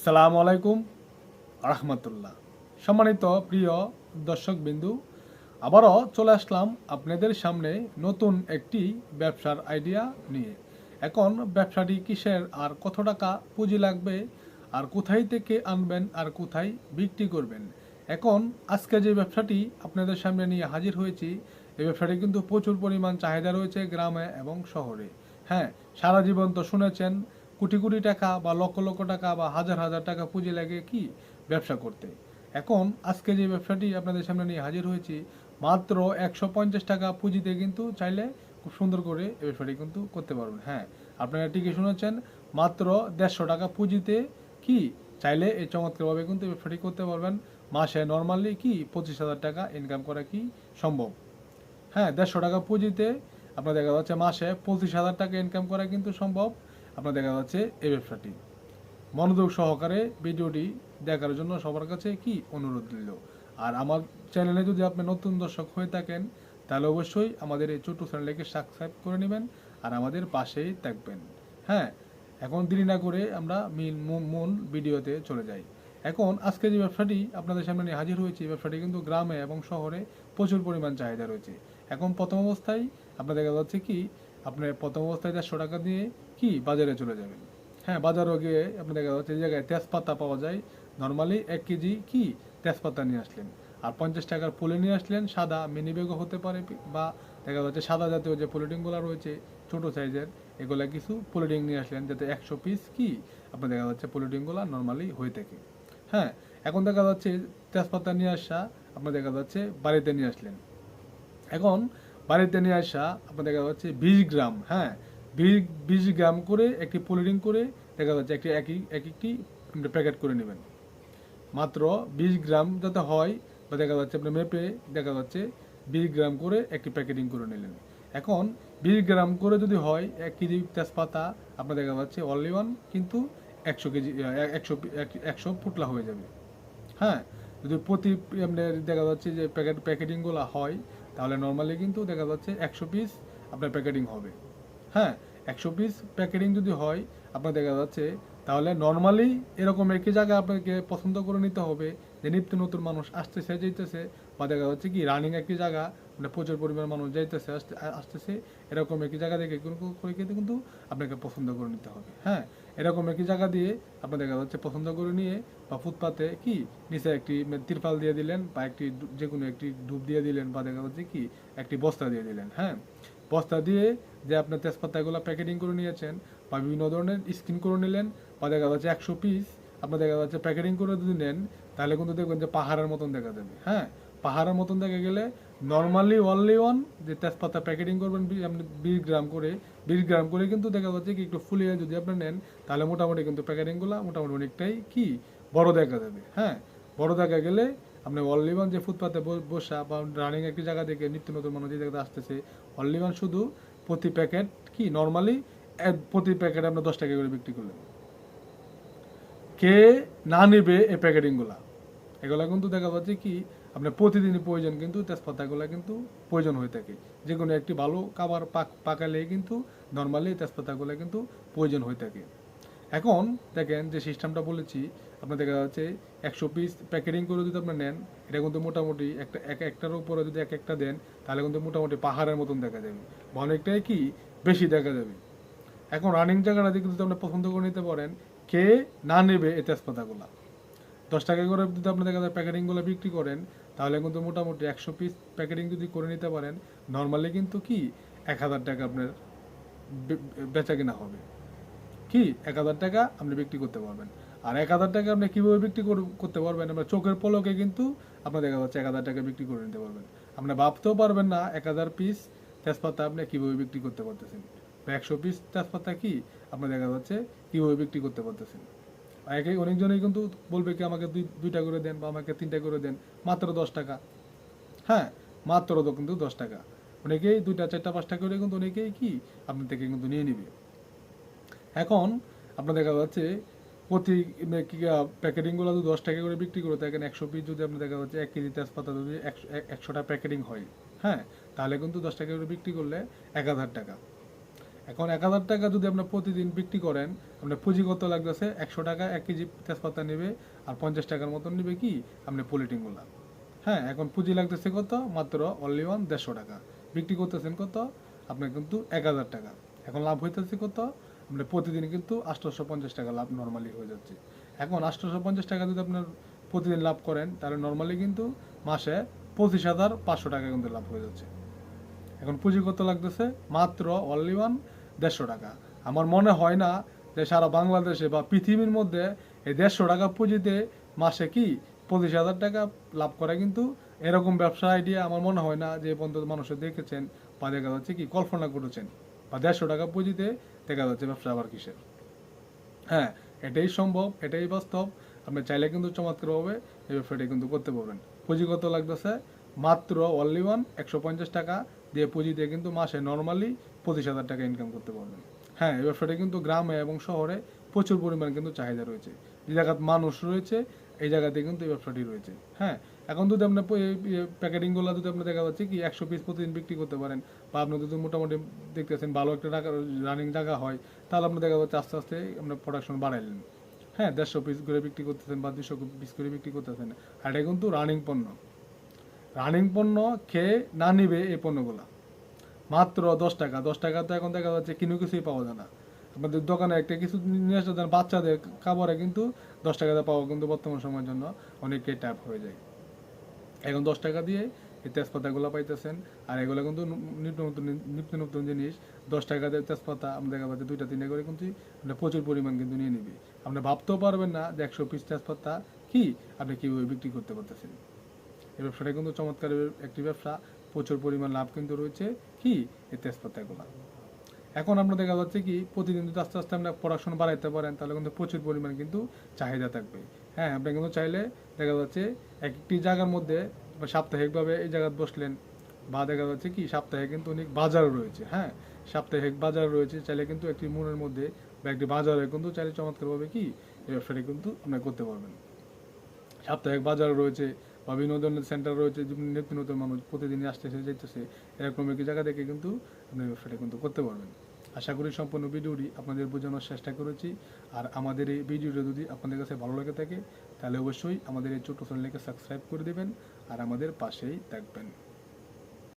আসসালামু আলাইকুম রাহমাতুল্লাহ। সম্মানিত প্রিয় দর্শকবিন্দু, আবারও চলে আসলাম আপনাদের সামনে নতুন একটি ব্যবসার আইডিয়া নিয়ে। এখন ব্যবসাটি কিসের আর কত টাকা পুঁজি লাগবে আর কোথায় থেকে আনবেন আর কোথায় বিক্রি করবেন। এখন আজকে যে ব্যবসাটি আপনাদের সামনে নিয়ে হাজির হয়েছি, এই ব্যবসাটি কিন্তু প্রচুর পরিমাণ চাহিদা রয়েছে গ্রামে এবং শহরে। হ্যাঁ, সারা জীবন তো শুনেছেন কোটি কোটি টাকা বা লক্ষ লক্ষ টাকা বা হাজার হাজার টাকা পুঁজি লাগে কি ব্যবসা করতে। এখন আজকে যে ব্যবসাটি আপনাদের সামনে নিয়ে হাজির হয়েছি, মাত্র 150 টাকা পুঁজিতে কিন্তু চাইলে খুব সুন্দর করে এই ব্যবসাটি কিন্তু করতে পারবেন। হ্যাঁ, আপনারা ঠিকই শুনেছেন, মাত্র 150 টাকা পুঁজিতে কি চাইলে এই চমৎকারভাবে কিন্তু এই ব্যবসাটি করতে পারবেন। মাসে নর্মালি কি 25,000 টাকা ইনকাম করা কি সম্ভব। হ্যাঁ, 150 টাকা পুঁজিতে আপনার দেখা যাচ্ছে মাসে 25,000 টাকা ইনকাম করা কিন্তু সম্ভব। আপনার দেখা যাচ্ছে এই ব্যবসাটি মনোযোগ সহকারে ভিডিওটি দেখার জন্য সবার কাছে কি অনুরোধ রইল। আর আমার চ্যানেলে যদি আপনি নতুন দর্শক হয়ে থাকেন, তাহলে অবশ্যই আমাদের এই ছোট্ট চ্যানেলকে সাবস্ক্রাইব করে নেবেন আর আমাদের পাশেই থাকবেন। হ্যাঁ, এখন দেরি না করে আমরা মূল ভিডিওতে চলে যাই। এখন আজকে যে ব্যবসাটি আপনাদের সামনে নিয়ে হাজির হয়েছে, এই ব্যবসাটি কিন্তু গ্রামে এবং শহরে প্রচুর পরিমাণ চাহিদা রয়েছে। এখন প্রথম অবস্থায় আপনার দেখা যাচ্ছে কি, আপনি প্রথম অবস্থায় 150 টাকা দিয়ে কি বাজারে চলে যাবেন। হ্যাঁ, বাজারও গিয়ে আপনি দেখা যাচ্ছে এই জায়গায় তেজপাতা পাওয়া যায়। নর্মালি 1 কেজি কি তেজপাতা নিয়ে আসলেন আর 50 টাকার পুলি নিয়ে আসলেন। সাদা মিনি ব্যাগও হতে পারে বা দেখা যাচ্ছে সাদা জাতীয় যে পলিথিনগুলো রয়েছে ছোটো সাইজের, এগুলা কিছু পলিথিন নিয়ে আসলেন, যাতে 100 পিস কি আপনার দেখা যাচ্ছে পলিথিনগুলো নর্মালি হয়ে থাকে। হ্যাঁ, এখন দেখা যাচ্ছে তেজপাতা নিয়ে আসা আপনার দেখা যাচ্ছে বাড়িতে নিয়ে আসলেন। এখন বাড়িতে নিয়ে আসা আপনার দেখা যাচ্ছে 20 গ্রাম। হ্যাঁ, 20 গ্রাম করে একটি পলিথিন করে দেখা যাচ্ছে একটি প্যাকেট করে নেবেন। মাত্র 20 গ্রাম যাতে হয় বা দেখা যাচ্ছে আপনার মেপে দেখা যাচ্ছে 20 গ্রাম করে একটি প্যাকেটিং করে নিলেন। এখন 20 গ্রাম করে যদি হয় 1 কেজি তেজপাতা আপনার দেখা যাচ্ছে অনলি ওয়ান কিন্তু 100 কেজি 100 পুটলা হয়ে যাবে। হ্যাঁ, যদি প্রতি আপনার দেখা যাচ্ছে যে প্যাকেটিংগুলো হয়, তাহলে নর্মালি কিন্তু দেখা যাচ্ছে 100 পিস আপনার প্যাকেটিং হবে। হ্যাঁ, 100 পিস প্যাকেটিং যদি হয় আপনার দেখা যাচ্ছে, তাহলে নর্মালি এরকম একই জায়গায় আপনাকে পছন্দ করে নিতে হবে যে নিত্য নতুন মানুষ আসতেছে যাইতেছে, বা দেখা যাচ্ছে কি রানিং একই জায়গা মানে প্রচুর পরিমাণ মানুষ যাইতেছে আসতেছে, এরকম একই জায়গা থেকে করে কিন্তু আপনাকে পছন্দ করে নিতে হবে। হ্যাঁ, এরকম একই জায়গা দিয়ে আপনার দেখা যাচ্ছে পছন্দ করে নিয়ে বা ফুটপাতে কি নিচে একটি তিরপাল দিয়ে দিলেন বা একটি যে কোনো একটি ডুব দিয়ে দিলেন বা দেখা যাচ্ছে কি একটি বস্তা দিয়ে দিলেন। হ্যাঁ, বস্তা দিয়ে যে আপনার তেজপাতাগুলো প্যাকেটিং করে নিয়েছেন বা বিভিন্ন ধরনের স্কিন করে নিলেন বা দেখা যাচ্ছে 100 পিস আপনার দেখা যাচ্ছে প্যাকেটিং করে যদি নেন, তাহলে কিন্তু দেখবেন যে পাহাড়ের মতন দেখা যাবে। হ্যাঁ, পাহাড়ের মতন দেখা গেলে নর্মালি অনলি ওয়ান যে তেজপাতা প্যাকেটিং করবেন আপনি 20 গ্রাম করে, 20 গ্রাম করে কিন্তু দেখা যাচ্ছে কি একটু ফুলিয়ে যদি আপনি নেন, তাহলে মোটামুটি কিন্তু প্যাকেটিংগুলো মোটামুটি অনেকটাই কি বড় দেখা যাবে। হ্যাঁ, বড় দেখা গেলে আপনি অনলি ওয়ান যে ফুটপাতে বসা বা রানিং একটি জায়গা থেকে নিত্য নতুন মানুষ যে জায়গাতে আসতেছে, অনলি ওয়ান শুধু প্রতি প্যাকেট কি নর্মালি প্রতি প্যাকেট আপনার 10 টাকা করে বিক্রি করলেন। কে না নেবে এই প্যাকেটিংগুলা, এগুলা কিন্তু দেখা যাচ্ছে কি আপনার প্রতিদিনই প্রয়োজন কিন্তু তেজপাতাগুলা কিন্তু প্রয়োজন হয়ে থাকে। যে কোনো একটি ভালো খাবার পাকালে কিন্তু নর্মালি তেজপাতাগুলা কিন্তু প্রয়োজন হয়ে থাকে। এখন দেখেন যে সিস্টেমটা বলেছি, আপনার দেখা যাচ্ছে 100 পিস প্যাকেটিং করে যদি আপনি নেন, এটা কিন্তু মোটামুটি একটার উপরে যদি একটা দেন, তাহলে কিন্তু মোটামুটি পাহাড়ের মতন দেখা যাবে বা অনেকটাই কি বেশি দেখা যাবে। এখন রানিং জায়গাটা দিকে যদি আপনি পছন্দ করে নিতে পারেন, কে না নেবে এই তেজপাতাগুলা। 10 টাকা করে যদি আপনি দেখা যায় প্যাকেটিংগুলো বিক্রি করেন, তাহলে কিন্তু মোটামুটি 100 পিস প্যাকেটিং যদি করে নিতে পারেন, নর্মালি কিন্তু কি 1,000 টাকা আপনার বেচা কিনা হবে। কি 1,000 টাকা আপনি বিক্রি করতে পারবেন। আর 1,000 টাকা আপনি কীভাবে বিক্রি করতে পারবেন, আমরা চোখের পলকে কিন্তু আপনার দেখা যাচ্ছে 1,000 টাকা বিক্রি করে নিতে পারবেন। আপনি ভাবতেও পারবেন না 1,000 পিস তেজপাতা আপনি কীভাবে বিক্রি করতে পারতেছেন, বা 100 পিস তেজপাতা কি আপনার দেখা যাচ্ছে কীভাবে বিক্রি করতে পারতেছেন। অনেকজনই কিন্তু বলবে কি আমাকে দুইটা করে দেন বা আমাকে 3টা করে দেন, মাত্র 10 টাকা। হ্যাঁ, মাত্র তো কিন্তু 10 টাকা। অনেকেই 2টা 4টা 5টা করে কিন্তু অনেকেই কি আপনার থেকে কিন্তু নিয়ে নিবে। এখন আপনার দেখা যাচ্ছে প্রতি প্যাকেটিংগুলো যদি 10 টাকা করে বিক্রি করে থাকেন, 100 পিস যদি আপনার দেখা যাচ্ছে 1 কেজি তেজপাতা যদি 100টা প্যাকেটিং হয়, হ্যাঁ, তাহলে কিন্তু 10 টাকা করে বিক্রি করলে 1,000 টাকা। এখন 1000 টাকা যদি আপনার প্রতিদিন বিক্রি করেন, আপনার পুঁজি কত লাগতেছে? 100 টাকা 1 কেজি তেজপাতা নেবে, আর 50 টাকার মতন নেবে কি আপনার পলিটিংগুলা। হ্যাঁ, এখন পুঁজি লাগতেছে কত? মাত্র অনলি 150 টাকা। বিক্রি করতেছেন কত? আপনার কিন্তু 1000 টাকা। এখন লাভ হইতেছে কত? আপনার প্রতিদিন কিন্তু 850 টাকা লাভ নর্মালি হয়ে যাচ্ছে। এখন 850 টাকা যদি আপনার প্রতিদিন লাভ করেন, তাহলে নর্মালি কিন্তু মাসে 25,500 টাকা কিন্তু লাভ হয়ে যাচ্ছে। এখন পুঁজি কত লাগতেছে? মাত্র অনলি 150 টাকা। আমার মনে হয় না যে সারা বাংলাদেশে বা পৃথিবীর মধ্যে এই 150 টাকা পুঁজিতে মাসে কি 25,000 টাকা লাভ করা, কিন্তু এরকম ব্যবসা আইডিয়া আমার মনে হয় না যে পর্যন্ত মানুষের দেখেছেন বা দেখা যাচ্ছে কি কল্পনা করেছেন। বা 150 টাকা পুঁজিতে দেখা যাচ্ছে ব্যবসা আবার কিসের। হ্যাঁ, এটাই সম্ভব, এটাই বাস্তব। আপনি চাইলে কিন্তু চমৎকারভাবে এই ব্যবসাটি কিন্তু করতে পারবেন। পুঁজি কত লাগতেছে? মাত্র অনলি 150 টাকা দিয়ে পুঁজি দিয়ে কিন্তু মাসে নর্মালি 25,000 টাকা ইনকাম করতে পারবেন। হ্যাঁ, এই ব্যবসাটি কিন্তু গ্রামে এবং শহরে প্রচুর পরিমাণ কিন্তু চাহিদা রয়েছে। যে জায়গায় মানুষ রয়েছে এই জায়গাতে কিন্তু এই ব্যবসাটি রয়েছে। হ্যাঁ, এখন যদি আপনার প্যাকেটিংগুলো যদি আপনি দেখা যাচ্ছে কি 100 পিস প্রতিদিন বিক্রি করতে পারেন, বা আপনি যদি মোটামুটি দেখতেছেন ভালো একটা টাকা রানিং জায়গা হয়, তাহলে আপনি দেখা যাচ্ছে আস্তে আস্তে আপনার প্রোডাকশন বাড়াইলেন। হ্যাঁ, 150 পিস করে বিক্রি করতেছেন বা 200 পিস করে বিক্রি করতেছেন, আর এটা কিন্তু রানিং পণ্য। রানিং পণ্য খেয়ে না নিবে এই পণ্যগুলো মাত্র 10 টাকা। 10 টাকা তো এখন দেখা যাচ্ছে কিনো কিছুই পাওয়া যায় না। আপনাদের দোকানে একটা কিছু নিয়ে আসতে দেন, বাচ্চাদের খাবারে কিন্তু 10 টাকাতে পাওয়া কিন্তু বর্তমান সময়ের জন্য অনেকটাই ট্যাপ হয়ে যায়। এখন 10 টাকা দিয়ে এই তেজপাতাগুলো পাইতেছেন, আর এগুলো কিন্তু নিত্য নতুন জিনিস। 10 টাকা দিয়ে তেজপাতা আমরা দেখা পাচ্ছি 2টা 3টা করে কিন্তু আপনি প্রচুর পরিমাণ কিন্তু নিয়ে নিবি। আপনি ভাবতেও পারবেন না যে 100 পিস তেজপাতা কি আপনি কীভাবে বিক্রি করতে পারতেছেন। এই ব্যবসাটা কিন্তু চমৎকার একটি ব্যবসা, প্রচুর পরিমাণ লাভ কিন্তু রয়েছে কি এই তেজপাতাগুলো। এখন আমরা দেখা যাচ্ছে কি প্রতিদিন যদি আস্তে আস্তে আমরা প্রোডাকশন বাড়াইতে পারেন, তাহলে কিন্তু প্রচুর পরিমাণ কিন্তু চাহিদা থাকবে। হ্যাঁ, আপনি কিন্তু চাইলে দেখা যাচ্ছে একটি জায়গার মধ্যে সাপ্তাহিকভাবে এই জায়গায় বসলেন, বা দেখা যাচ্ছে কি সাপ্তাহে কিন্তু অনেক বাজার রয়েছে। হ্যাঁ, সাপ্তাহিক বাজার রয়েছে, চাইলে কিন্তু একটি মনের মধ্যে বা একটি বাজারে কিন্তু চাইলে চমৎকারভাবে কি এই ব্যবসাটি কিন্তু আপনি করতে পারবেন। সাপ্তাহিক বাজার রয়েছে বা বিনোদনের সেন্টার রয়েছে, নিত্য নতুন মানুষ প্রতিদিনই আসতেছে যেতেছে, এরকম একটি জায়গা থেকে কিন্তু আপনি ব্যবসাটা কিন্তু করতে পারবেন। আশা করি সম্পূর্ণ ভিডিওটি আপনাদের বোঝানোর চেষ্টা করেছি। আর আমাদের এই ভিডিওটা যদি আপনাদের কাছে ভালো লেগে থাকে, তাহলে অবশ্যই আমাদের এই ছোট্ট চ্যানেলকে সাবস্ক্রাইব করে দেবেন আর আমাদের পাশেই থাকবেন।